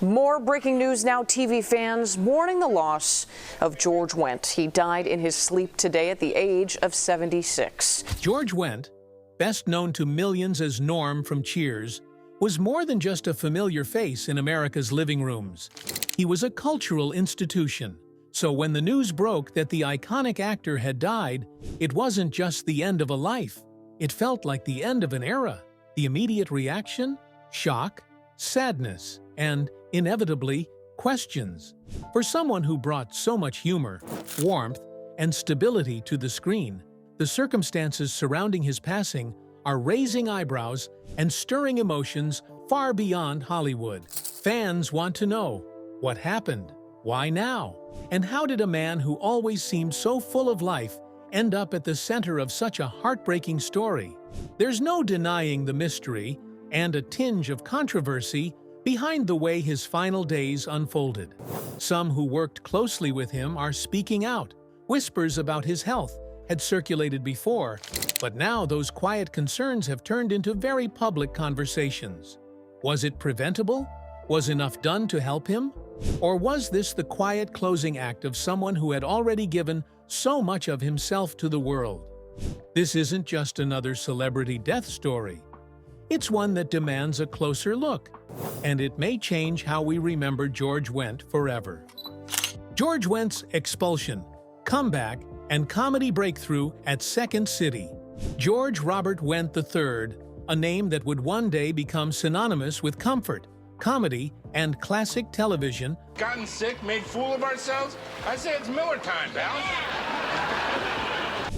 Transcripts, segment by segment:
More breaking news now, TV fans mourning the loss of George Wendt. He died in his sleep today at the age of 76. George Wendt, best known to millions as Norm from Cheers, was more than just a familiar face in America's living rooms. He was a cultural institution. So when the news broke that the iconic actor had died, it wasn't just the end of a life. It felt like the end of an era. The immediate reaction? Shock, sadness, and, inevitably, questions. For someone who brought so much humor, warmth, and stability to the screen, the circumstances surrounding his passing are raising eyebrows and stirring emotions far beyond Hollywood. Fans want to know, what happened? Why now? And how did a man who always seemed so full of life end up at the center of such a heartbreaking story? There's no denying the mystery and a tinge of controversy behind the way his final days unfolded. Some who worked closely with him are speaking out. Whispers about his health had circulated before, but now those quiet concerns have turned into very public conversations. Was it preventable? Was enough done to help him? Or was this the quiet closing act of someone who had already given so much of himself to the world? This isn't just another celebrity death story. It's one that demands a closer look, and it may change how we remember George Wendt forever. George Wendt's Expulsion, Comeback, and Comedy Breakthrough at Second City. George Robert Wendt III, a name that would one day become synonymous with comfort, comedy, and classic television. Gotten sick, made fool of ourselves? I say it's Miller time, pal.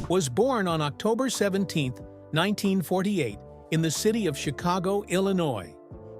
Was born on October 17, 1948, in the city of Chicago, Illinois.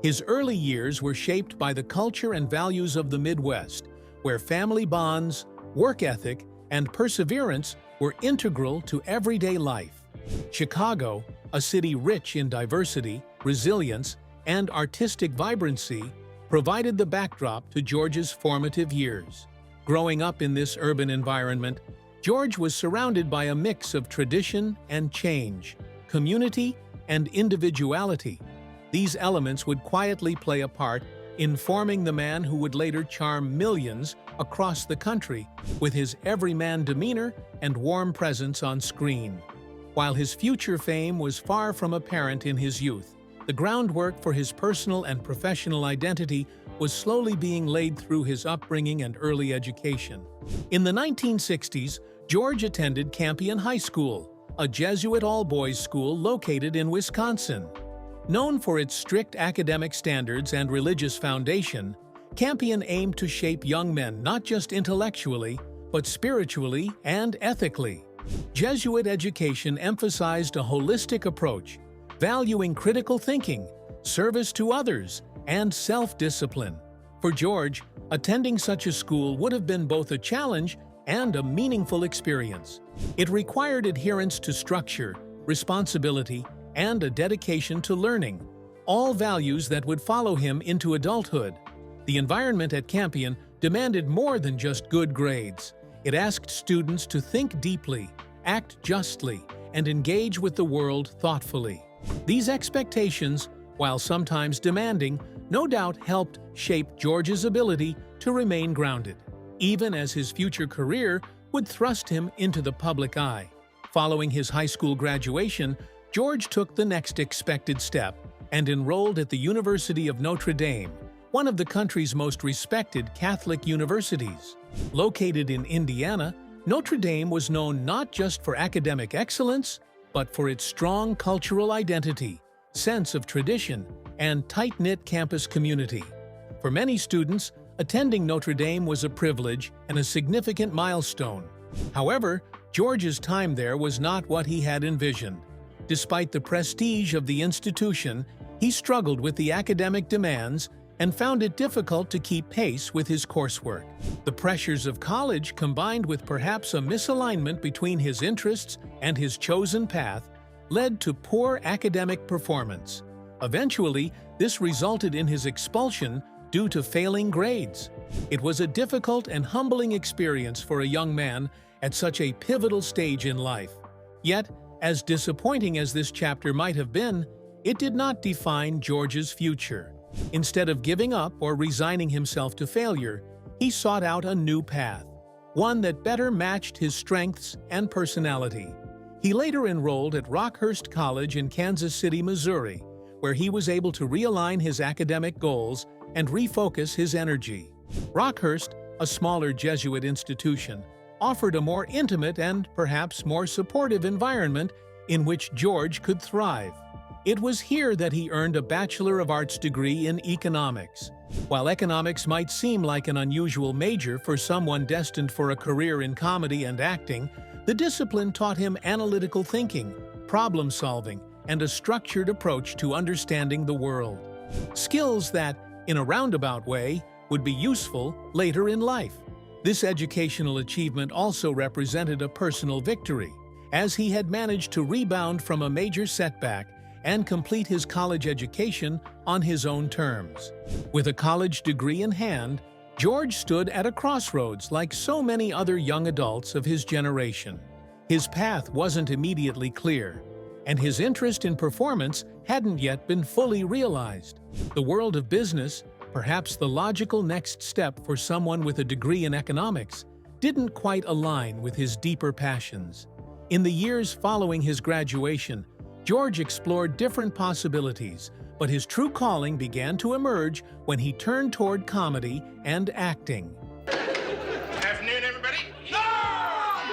His early years were shaped by the culture and values of the Midwest, where family bonds, work ethic, and perseverance were integral to everyday life. Chicago, a city rich in diversity, resilience, and artistic vibrancy, provided the backdrop to George's formative years. Growing up in this urban environment, George was surrounded by a mix of tradition and change, community and individuality. These elements would quietly play a part in forming the man who would later charm millions across the country with his everyman demeanor and warm presence on screen. While his future fame was far from apparent in his youth, the groundwork for his personal and professional identity was slowly being laid through his upbringing and early education. In the 1960s, George attended Campion High School, a Jesuit all-boys school located in Wisconsin. Known for its strict academic standards and religious foundation, Campion aimed to shape young men not just intellectually, but spiritually and ethically. Jesuit education emphasized a holistic approach, valuing critical thinking, service to others, and self-discipline. For George, attending such a school would have been both a challenge and a meaningful experience. It required adherence to structure, responsibility, and a dedication to learning, all values that would follow him into adulthood. The environment at Campion demanded more than just good grades. It asked students to think deeply, act justly, and engage with the world thoughtfully. These expectations, while sometimes demanding, no doubt helped shape George's ability to remain grounded, even as his future career would thrust him into the public eye. Following his high school graduation, George took the next expected step and enrolled at the University of Notre Dame, one of the country's most respected Catholic universities. Located in Indiana, Notre Dame was known not just for academic excellence, but for its strong cultural identity, sense of tradition, and tight-knit campus community. For many students, attending Notre Dame was a privilege and a significant milestone. However, George's time there was not what he had envisioned. Despite the prestige of the institution, he struggled with the academic demands and found it difficult to keep pace with his coursework. The pressures of college, combined with perhaps a misalignment between his interests and his chosen path, led to poor academic performance. Eventually, this resulted in his expulsion due to failing grades. It was a difficult and humbling experience for a young man at such a pivotal stage in life. Yet, as disappointing as this chapter might have been, it did not define George's future. Instead of giving up or resigning himself to failure, he sought out a new path, one that better matched his strengths and personality. He later enrolled at Rockhurst College in Kansas City, Missouri, where he was able to realign his academic goals and refocus his energy. Rockhurst, a smaller Jesuit institution, offered a more intimate and perhaps more supportive environment in which George could thrive. It was here that he earned a Bachelor of Arts degree in economics. While economics might seem like an unusual major for someone destined for a career in comedy and acting, the discipline taught him analytical thinking, problem-solving, and a structured approach to understanding the world. Skills that, in a roundabout way, would be useful later in life. This educational achievement also represented a personal victory, as he had managed to rebound from a major setback and complete his college education on his own terms. With a college degree in hand, George stood at a crossroads like so many other young adults of his generation. His path wasn't immediately clear, and his interest in performance hadn't yet been fully realized. The world of business, perhaps the logical next step for someone with a degree in economics, didn't quite align with his deeper passions. In the years following his graduation, George explored different possibilities, but his true calling began to emerge when he turned toward comedy and acting. Afternoon, everybody. How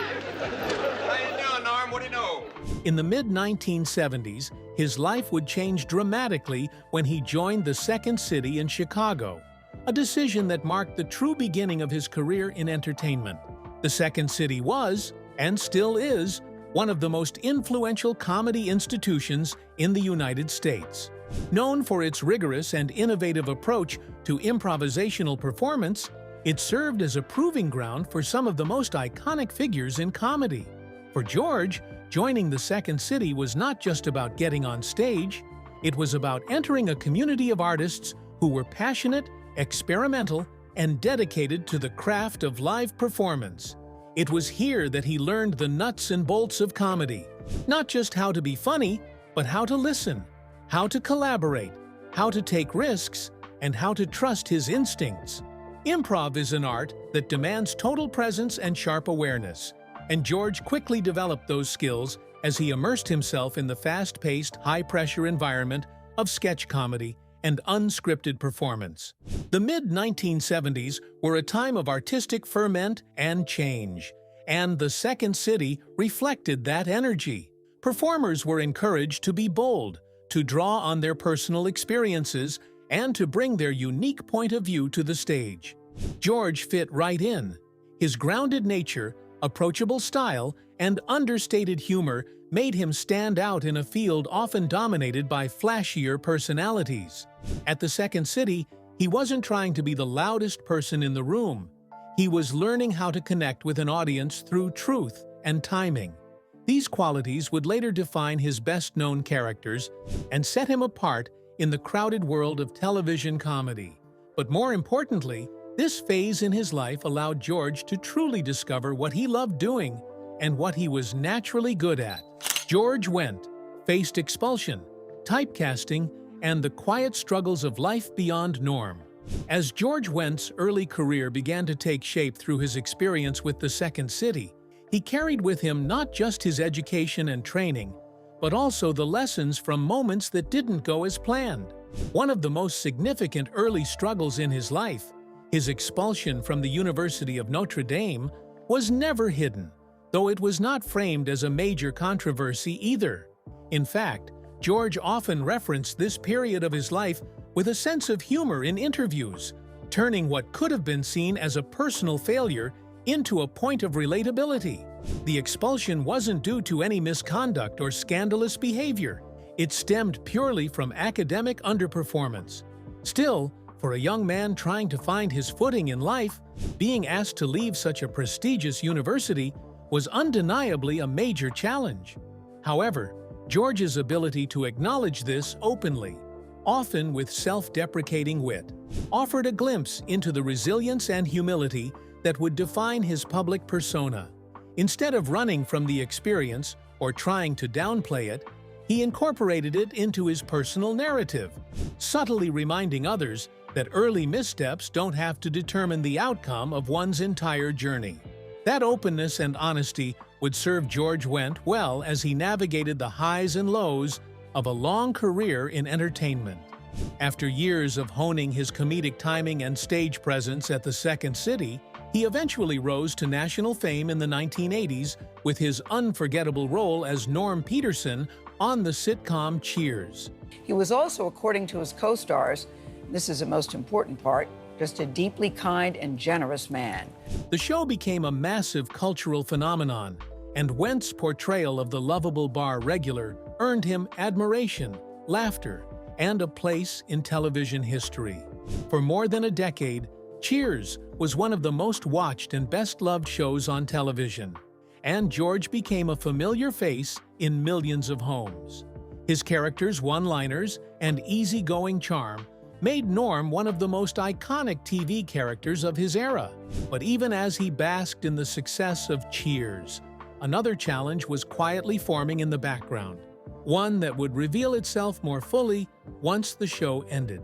you doing, Norm? What do you know? In the mid-1970s, his life would change dramatically when he joined the Second City in Chicago, a decision that marked the true beginning of his career in entertainment. The Second City was, and still is, one of the most influential comedy institutions in the United States. Known for its rigorous and innovative approach to improvisational performance, it served as a proving ground for some of the most iconic figures in comedy. For George, joining the Second City was not just about getting on stage, it was about entering a community of artists who were passionate, experimental, and dedicated to the craft of live performance. It was here that he learned the nuts and bolts of comedy, not just how to be funny, but how to listen, how to collaborate, how to take risks, and how to trust his instincts. Improv is an art that demands total presence and sharp awareness, and George quickly developed those skills as he immersed himself in the fast-paced, high-pressure environment of sketch comedy and unscripted performance. The mid-1970s were a time of artistic ferment and change, and the Second City reflected that energy. Performers were encouraged to be bold, to draw on their personal experiences, and to bring their unique point of view to the stage. George fit right in. His grounded nature, approachable style, and understated humor made him stand out in a field often dominated by flashier personalities. At the Second City, he wasn't trying to be the loudest person in the room. He was learning how to connect with an audience through truth and timing. These qualities would later define his best-known characters and set him apart in the crowded world of television comedy. But more importantly, this phase in his life allowed George to truly discover what he loved doing and what he was naturally good at. George Wendt faced expulsion, typecasting, and the quiet struggles of life beyond norm. As George Wendt's early career began to take shape through his experience with the Second City, he carried with him not just his education and training, but also the lessons from moments that didn't go as planned. One of the most significant early struggles in his life, his expulsion from the University of Notre Dame, was never hidden, though it was not framed as a major controversy either. In fact, George often referenced this period of his life with a sense of humor in interviews, turning what could have been seen as a personal failure into a point of relatability. The expulsion wasn't due to any misconduct or scandalous behavior. It stemmed purely from academic underperformance. Still, for a young man trying to find his footing in life, being asked to leave such a prestigious university was undeniably a major challenge. However, George's ability to acknowledge this openly, often with self-deprecating wit, offered a glimpse into the resilience and humility that would define his public persona. Instead of running from the experience or trying to downplay it, he incorporated it into his personal narrative, subtly reminding others that early missteps don't have to determine the outcome of one's entire journey. That openness and honesty would serve George Wendt well as he navigated the highs and lows of a long career in entertainment. After years of honing his comedic timing and stage presence at the Second City, he eventually rose to national fame in the 1980s with his unforgettable role as Norm Peterson on the sitcom Cheers. He was also, according to his co-stars, this is the most important part, just a deeply kind and generous man. The show became a massive cultural phenomenon, and Wendt's portrayal of the lovable bar regular earned him admiration, laughter, and a place in television history. For more than a decade, Cheers was one of the most watched and best-loved shows on television, and George became a familiar face in millions of homes. His characters' one-liners and easygoing charm made Norm one of the most iconic TV characters of his era. But even as he basked in the success of Cheers, another challenge was quietly forming in the background, one that would reveal itself more fully once the show ended.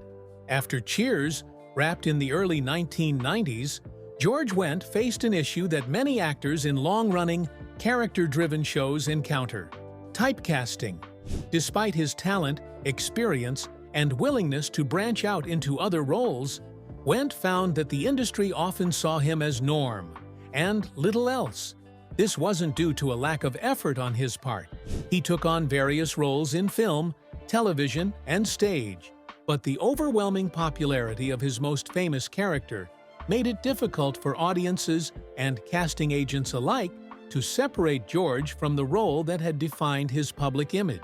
After Cheers, wrapped in the early 1990s, George Wendt faced an issue that many actors in long-running, character-driven shows encounter: typecasting. Despite his talent, experience, and willingness to branch out into other roles, Wendt found that the industry often saw him as Norm, and little else. This wasn't due to a lack of effort on his part. He took on various roles in film, television, and stage, but the overwhelming popularity of his most famous character made it difficult for audiences and casting agents alike to separate George from the role that had defined his public image.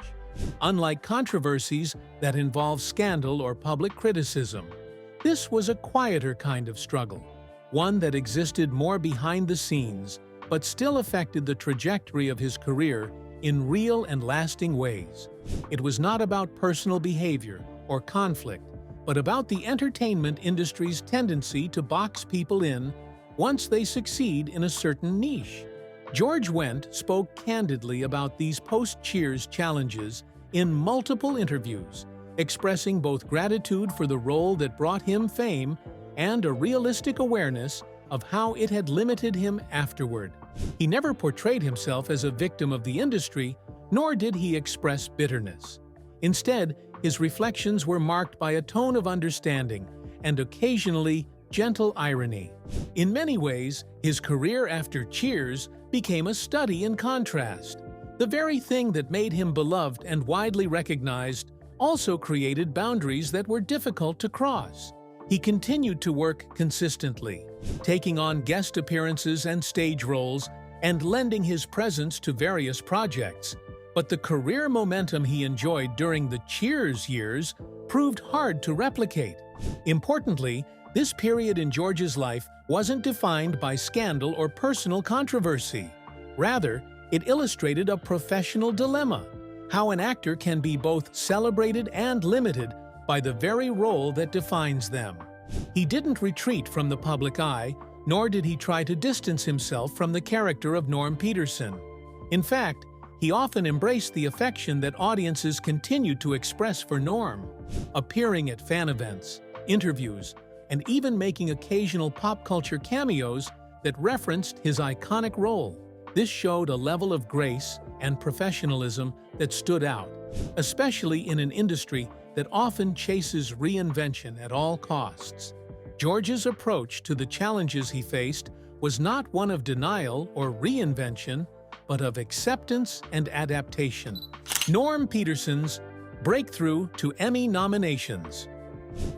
Unlike controversies that involve scandal or public criticism, this was a quieter kind of struggle, one that existed more behind the scenes but still affected the trajectory of his career in real and lasting ways. It was not about personal behavior or conflict, but about the entertainment industry's tendency to box people in once they succeed in a certain niche. George Wendt spoke candidly about these post-Cheers challenges in multiple interviews, expressing both gratitude for the role that brought him fame and a realistic awareness of how it had limited him afterward. He never portrayed himself as a victim of the industry, nor did he express bitterness. Instead, his reflections were marked by a tone of understanding and occasionally gentle irony. In many ways, his career after Cheers became a study in contrast. The very thing that made him beloved and widely recognized also created boundaries that were difficult to cross. He continued to work consistently, taking on guest appearances and stage roles, and lending his presence to various projects. But the career momentum he enjoyed during the Cheers years proved hard to replicate. Importantly, this period in George's life wasn't defined by scandal or personal controversy. Rather, it illustrated a professional dilemma: how an actor can be both celebrated and limited by the very role that defines them. He didn't retreat from the public eye, nor did he try to distance himself from the character of Norm Peterson. In fact, he often embraced the affection that audiences continued to express for Norm, appearing at fan events, interviews, and even making occasional pop culture cameos that referenced his iconic role. This showed a level of grace and professionalism that stood out, especially in an industry that often chases reinvention at all costs. George's approach to the challenges he faced was not one of denial or reinvention, but of acceptance and adaptation. Norm Peterson's breakthrough to Emmy nominations.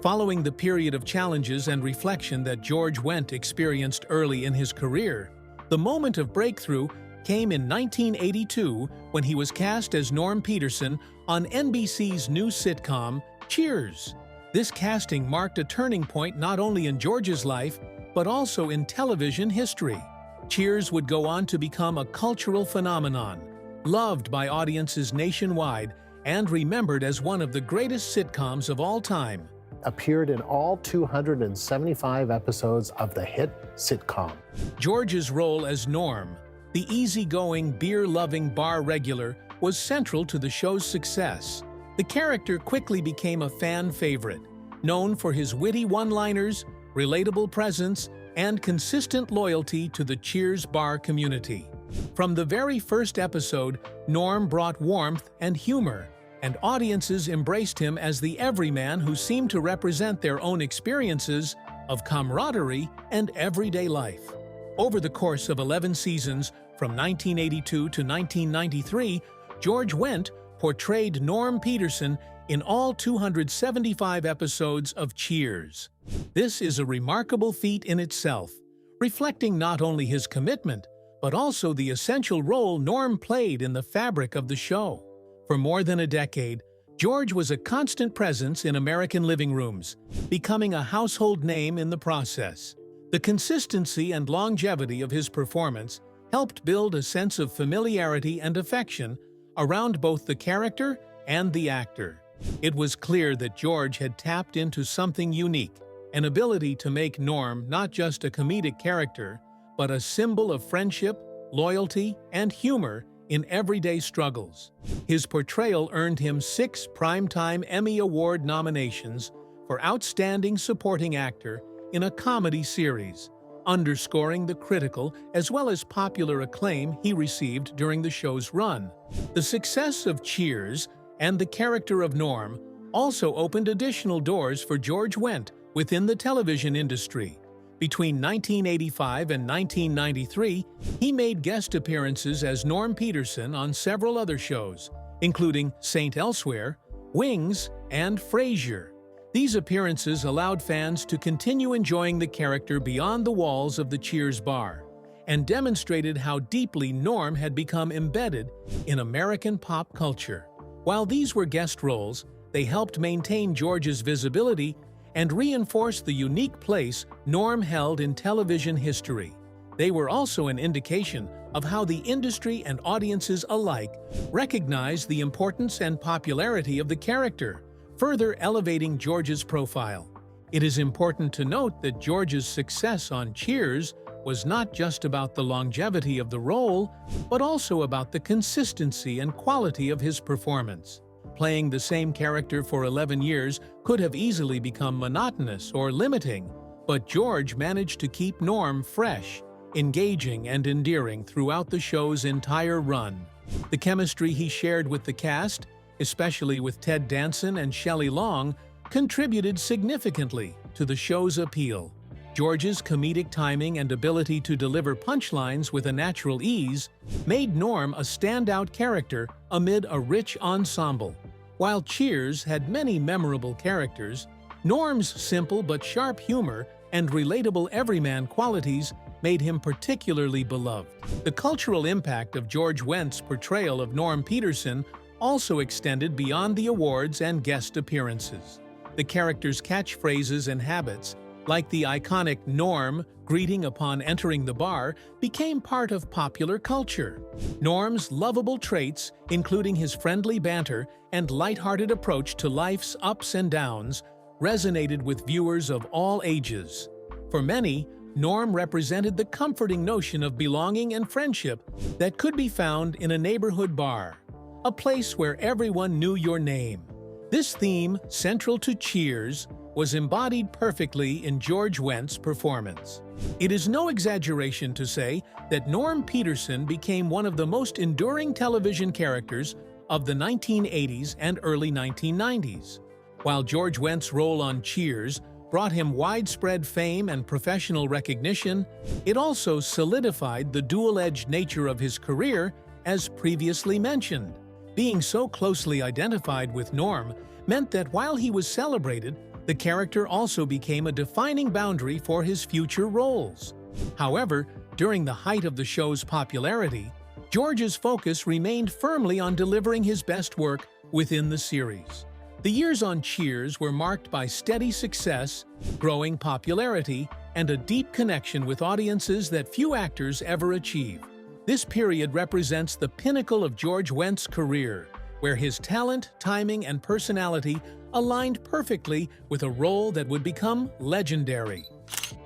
Following the period of challenges and reflection that George Wendt experienced early in his career, the moment of breakthrough came in 1982 when he was cast as Norm Peterson on NBC's new sitcom, Cheers. This casting marked a turning point not only in George's life, but also in television history. Cheers would go on to become a cultural phenomenon, loved by audiences nationwide and remembered as one of the greatest sitcoms of all time. Appeared in all 275 episodes of the hit sitcom. George's role as Norm, the easygoing, beer-loving bar regular, was central to the show's success. The character quickly became a fan favorite, known for his witty one-liners, relatable presence, and consistent loyalty to the Cheers bar community. From the very first episode, Norm brought warmth and humor, and audiences embraced him as the everyman who seemed to represent their own experiences of camaraderie and everyday life. Over the course of 11 seasons, from 1982 to 1993, George Wendt portrayed Norm Peterson in all 275 episodes of Cheers. This is a remarkable feat in itself, reflecting not only his commitment, but also the essential role Norm played in the fabric of the show. For more than a decade, George was a constant presence in American living rooms, becoming a household name in the process. The consistency and longevity of his performance helped build a sense of familiarity and affection around both the character and the actor. It was clear that George had tapped into something unique, an ability to make Norm not just a comedic character, but a symbol of friendship, loyalty, and humor in everyday struggles. His portrayal earned him 6 Primetime Emmy Award nominations for Outstanding Supporting Actor in a comedy series, underscoring the critical as well as popular acclaim he received during the show's run. The success of Cheers and the character of Norm also opened additional doors for George Wendt within the television industry. Between 1985 and 1993, he made guest appearances as Norm Peterson on several other shows, including Saint Elsewhere, Wings, and Frasier. These appearances allowed fans to continue enjoying the character beyond the walls of the Cheers bar, and demonstrated how deeply Norm had become embedded in American pop culture. While these were guest roles, they helped maintain George's visibility and reinforce the unique place Norm held in television history. They were also an indication of how the industry and audiences alike recognized the importance and popularity of the character, further elevating George's profile. It is important to note that George's success on Cheers was not just about the longevity of the role, but also about the consistency and quality of his performance. Playing the same character for 11 years could have easily become monotonous or limiting, but George managed to keep Norm fresh, engaging, and endearing throughout the show's entire run. The chemistry he shared with the cast, especially with Ted Danson and Shelley Long, contributed significantly to the show's appeal. George's comedic timing and ability to deliver punchlines with a natural ease made Norm a standout character amid a rich ensemble. While Cheers had many memorable characters, Norm's simple but sharp humor and relatable everyman qualities made him particularly beloved. The cultural impact of George Wendt's portrayal of Norm Peterson also extended beyond the awards and guest appearances. The character's catchphrases and habits, like the iconic Norm greeting upon entering the bar, became part of popular culture. Norm's lovable traits, including his friendly banter and lighthearted approach to life's ups and downs, resonated with viewers of all ages. For many, Norm represented the comforting notion of belonging and friendship that could be found in a neighborhood bar, a place where everyone knew your name. This theme, central to Cheers, was embodied perfectly in George Wendt's performance. It is no exaggeration to say that Norm Peterson became one of the most enduring television characters of the 1980s and early 1990s. While George Wendt's role on Cheers brought him widespread fame and professional recognition, it also solidified the dual-edged nature of his career, as previously mentioned. Being so closely identified with Norm meant that while he was celebrated, the character also became a defining boundary for his future roles. However, during the height of the show's popularity, George's focus remained firmly on delivering his best work within the series. The years on Cheers were marked by steady success, growing popularity, and a deep connection with audiences that few actors ever achieve. This period represents the pinnacle of George Wendt's career, where his talent, timing, and personality aligned perfectly with a role that would become legendary.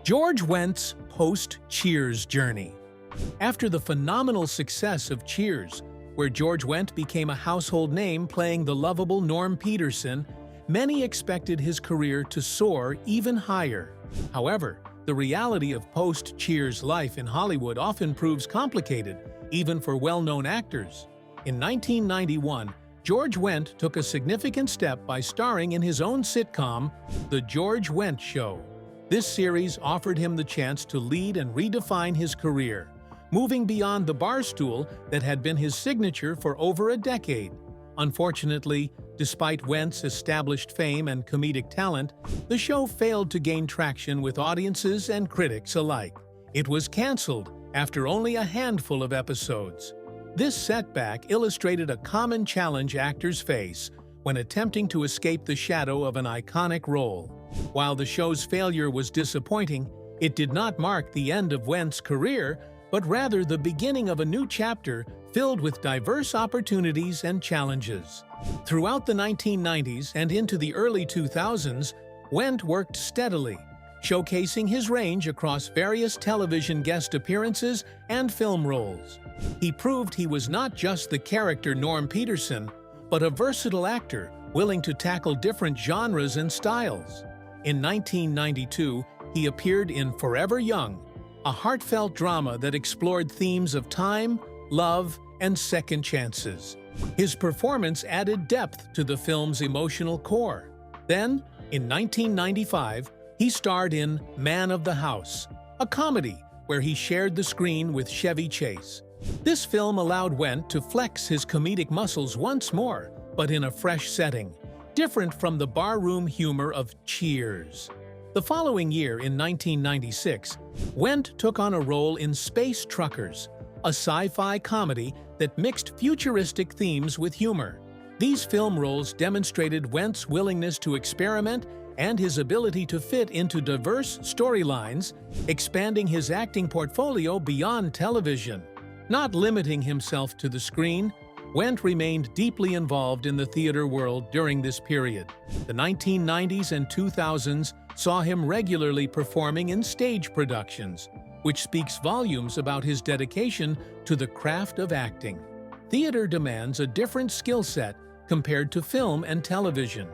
George Wendt's post-Cheers journey. After the phenomenal success of Cheers, where George Wendt became a household name playing the lovable Norm Peterson, many expected his career to soar even higher. However, the reality of post-Cheers life in Hollywood often proves complicated, even for well-known actors. In 1991, George Wendt took a significant step by starring in his own sitcom, The George Wendt Show. This series offered him the chance to lead and redefine his career, moving beyond the barstool that had been his signature for over a decade. Unfortunately, despite Wendt's established fame and comedic talent, the show failed to gain traction with audiences and critics alike. It was canceled after only a handful of episodes. This setback illustrated a common challenge actors face when attempting to escape the shadow of an iconic role. While the show's failure was disappointing, it did not mark the end of Wendt's career, but rather the beginning of a new chapter filled with diverse opportunities and challenges. Throughout the 1990s and into the early 2000s, Wendt worked steadily, showcasing his range across various television guest appearances and film roles. He proved he was not just the character Norm Peterson, but a versatile actor willing to tackle different genres and styles. In 1992, he appeared in Forever Young, a heartfelt drama that explored themes of time, love, and second chances. His performance added depth to the film's emotional core. Then, in 1995, he starred in Man of the House, a comedy where he shared the screen with Chevy Chase. This film allowed Wendt to flex his comedic muscles once more, but in a fresh setting, different from the barroom humor of Cheers. The following year, in 1996, Wendt took on a role in Space Truckers, a sci-fi comedy that mixed futuristic themes with humor. These film roles demonstrated Wendt's willingness to experiment and his ability to fit into diverse storylines, expanding his acting portfolio beyond television. Not limiting himself to the screen, Wendt remained deeply involved in the theater world during this period. The 1990s and 2000s saw him regularly performing in stage productions, which speaks volumes about his dedication to the craft of acting. Theater demands a different skill set compared to film and television.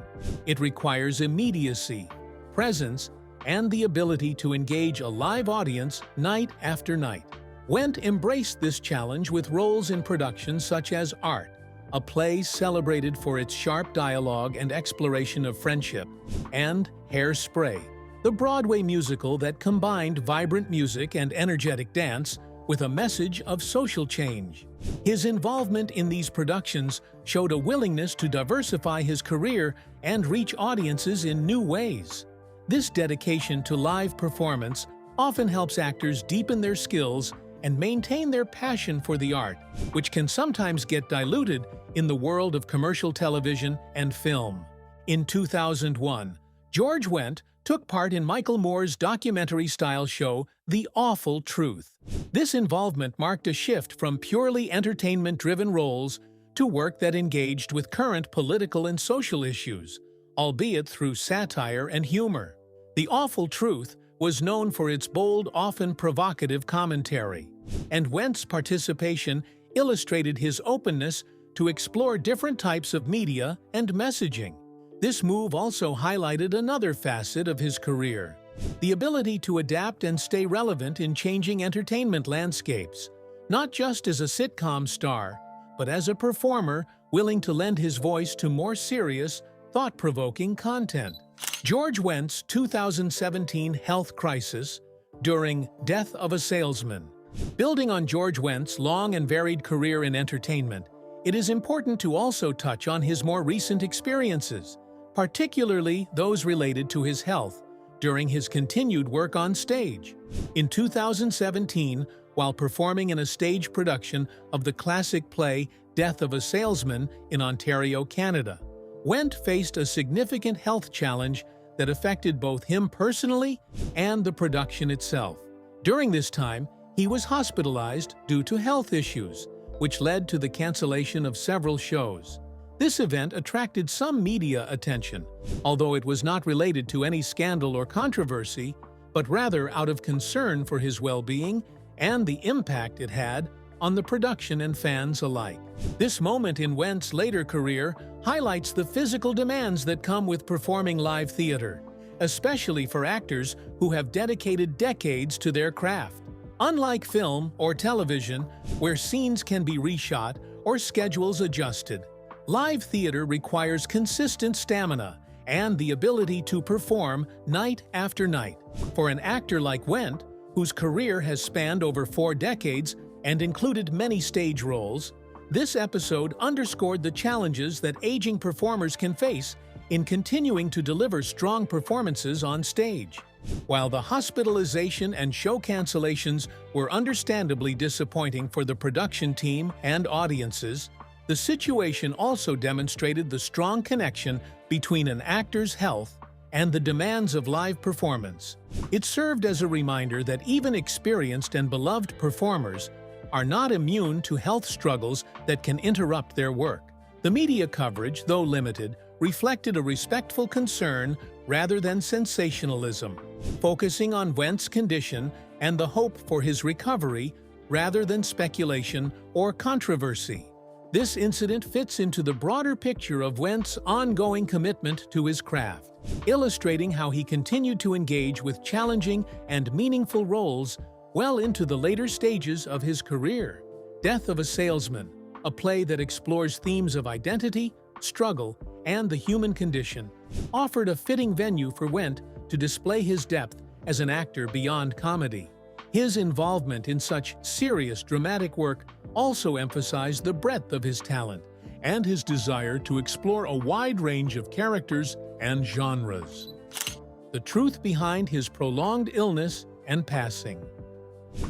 It requires immediacy, presence, and the ability to engage a live audience night after night. Wendt embraced this challenge with roles in productions such as Art, a play celebrated for its sharp dialogue and exploration of friendship, and Hairspray, the Broadway musical that combined vibrant music and energetic dance with a message of social change. His involvement in these productions showed a willingness to diversify his career and reach audiences in new ways. This dedication to live performance often helps actors deepen their skills and maintain their passion for the art, which can sometimes get diluted in the world of commercial television and film. In 2001, George Wendt took part in Michael Moore's documentary-style show, The Awful Truth. This involvement marked a shift from purely entertainment-driven roles to work that engaged with current political and social issues, albeit through satire and humor. The Awful Truth was known for its bold, often provocative commentary, and Wendt's participation illustrated his openness to explore different types of media and messaging. This move also highlighted another facet of his career, the ability to adapt and stay relevant in changing entertainment landscapes, not just as a sitcom star, but as a performer willing to lend his voice to more serious, thought-provoking content. George Wendt's 2017 health crisis during Death of a Salesman. Building on George Wendt's long and varied career in entertainment, it is important to also touch on his more recent experiences, particularly those related to his health, during his continued work on stage. In 2017, while performing in a stage production of the classic play Death of a Salesman in Ontario, Canada, Wendt faced a significant health challenge that affected both him personally and the production itself. During this time, he was hospitalized due to health issues, which led to the cancellation of several shows. This event attracted some media attention, although it was not related to any scandal or controversy, but rather out of concern for his well-being and the impact it had on the production and fans alike. This moment in Wendt's later career highlights the physical demands that come with performing live theater, especially for actors who have dedicated decades to their craft. Unlike film or television, where scenes can be reshot or schedules adjusted, live theater requires consistent stamina and the ability to perform night after night. For an actor like Wendt, whose career has spanned over 4 decades and included many stage roles, this episode underscored the challenges that aging performers can face in continuing to deliver strong performances on stage. While the hospitalization and show cancellations were understandably disappointing for the production team and audiences, the situation also demonstrated the strong connection between an actor's health and the demands of live performance. It served as a reminder that even experienced and beloved performers are not immune to health struggles that can interrupt their work. The media coverage, though limited, reflected a respectful concern rather than sensationalism, focusing on Wendt's condition and the hope for his recovery rather than speculation or controversy. This incident fits into the broader picture of Wendt's ongoing commitment to his craft, illustrating how he continued to engage with challenging and meaningful roles well into the later stages of his career. Death of a Salesman, a play that explores themes of identity, struggle, and the human condition, offered a fitting venue for Wendt to display his depth as an actor beyond comedy. His involvement in such serious dramatic work also emphasized the breadth of his talent and his desire to explore a wide range of characters and genres. The truth behind his prolonged illness and passing.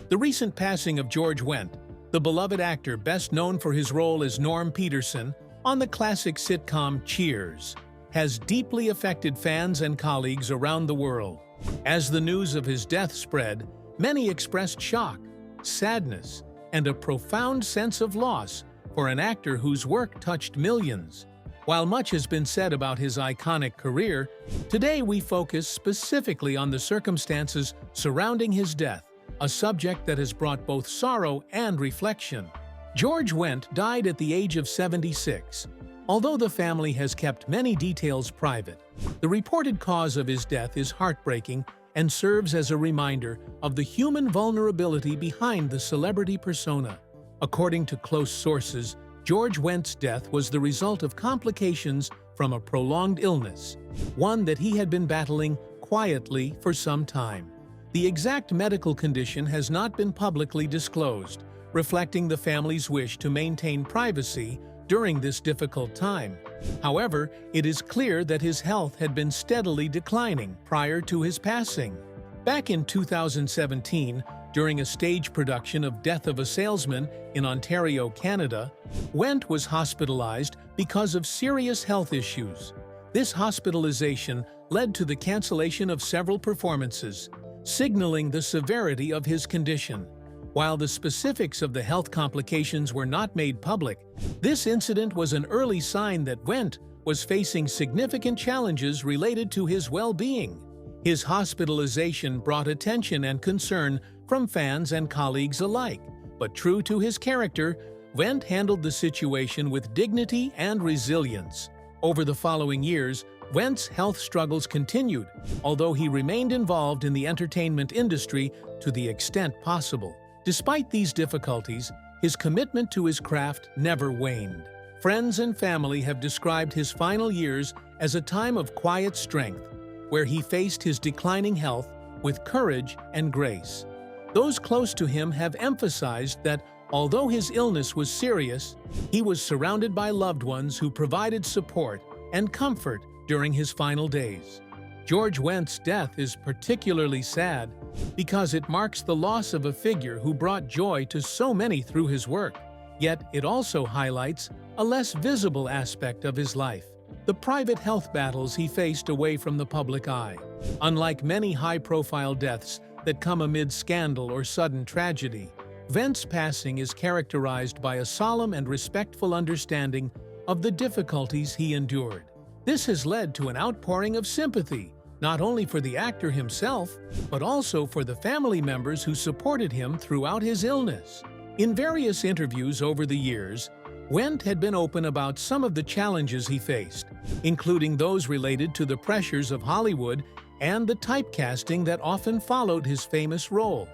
The recent passing of George Wendt, the beloved actor best known for his role as Norm Peterson on the classic sitcom Cheers, has deeply affected fans and colleagues around the world. As the news of his death spread, many expressed shock, sadness, and a profound sense of loss for an actor whose work touched millions. While much has been said about his iconic career, today we focus specifically on the circumstances surrounding his death, a subject that has brought both sorrow and reflection. George Wendt died at the age of 76. Although the family has kept many details private, the reported cause of his death is heartbreaking and serves as a reminder of the human vulnerability behind the celebrity persona. According to close sources, George Wendt's death was the result of complications from a prolonged illness, one that he had been battling quietly for some time. The exact medical condition has not been publicly disclosed, reflecting the family's wish to maintain privacy during this difficult time. However, it is clear that his health had been steadily declining prior to his passing. Back in 2017, during a stage production of Death of a Salesman in Ontario, Canada, Wendt was hospitalized because of serious health issues. This hospitalization led to the cancellation of several performances, signaling the severity of his condition. While the specifics of the health complications were not made public, this incident was an early sign that Wendt was facing significant challenges related to his well-being. His hospitalization brought attention and concern from fans and colleagues alike, but true to his character, Wendt handled the situation with dignity and resilience. Over the following years, Wendt's health struggles continued, although he remained involved in the entertainment industry to the extent possible. Despite these difficulties, his commitment to his craft never waned. Friends and family have described his final years as a time of quiet strength, where he faced his declining health with courage and grace. Those close to him have emphasized that although his illness was serious, he was surrounded by loved ones who provided support and comfort during his final days. George Wendt's death is particularly sad because it marks the loss of a figure who brought joy to so many through his work. Yet it also highlights a less visible aspect of his life: the private health battles he faced away from the public eye. Unlike many high-profile deaths that come amid scandal or sudden tragedy, Wendt's passing is characterized by a solemn and respectful understanding of the difficulties he endured. This has led to an outpouring of sympathy, not only for the actor himself, but also for the family members who supported him throughout his illness. In various interviews over the years, Wendt had been open about some of the challenges he faced, including those related to the pressures of Hollywood and the typecasting that often followed his famous role.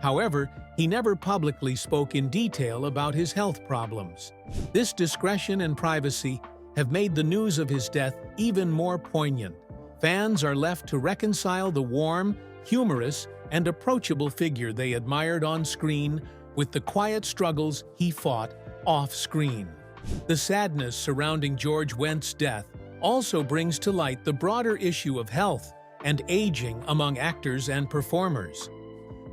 However, he never publicly spoke in detail about his health problems. This discretion and privacy have made the news of his death even more poignant. Fans are left to reconcile the warm, humorous, and approachable figure they admired on screen with the quiet struggles he fought off-screen. The sadness surrounding George Wendt's death also brings to light the broader issue of health and aging among actors and performers.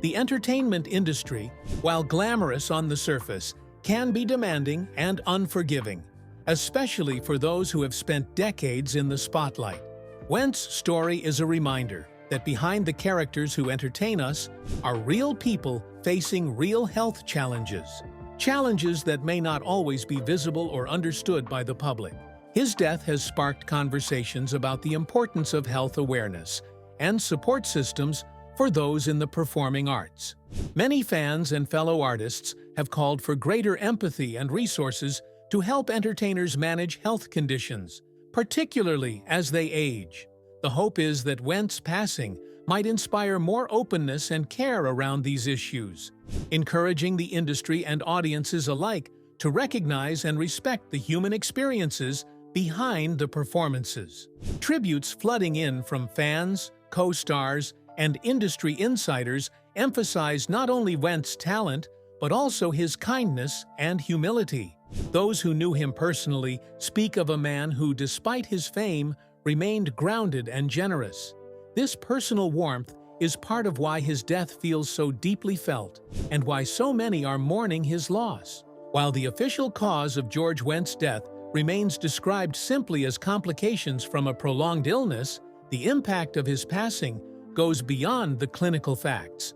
The entertainment industry, while glamorous on the surface, can be demanding and unforgiving, especially for those who have spent decades in the spotlight. Wendt's story is a reminder that behind the characters who entertain us are real people facing real health challenges. Challenges that may not always be visible or understood by the public. His death has sparked conversations about the importance of health awareness and support systems for those in the performing arts. Many fans and fellow artists have called for greater empathy and resources to help entertainers manage health conditions, particularly as they age. The hope is that Wendt's passing might inspire more openness and care around these issues, encouraging the industry and audiences alike to recognize and respect the human experiences behind the performances. Tributes flooding in from fans, co-stars, and industry insiders emphasize not only Wendt's talent, but also his kindness and humility. Those who knew him personally speak of a man who, despite his fame, remained grounded and generous. This personal warmth is part of why his death feels so deeply felt, and why so many are mourning his loss. While the official cause of George Wendt's death remains described simply as complications from a prolonged illness, the impact of his passing goes beyond the clinical facts.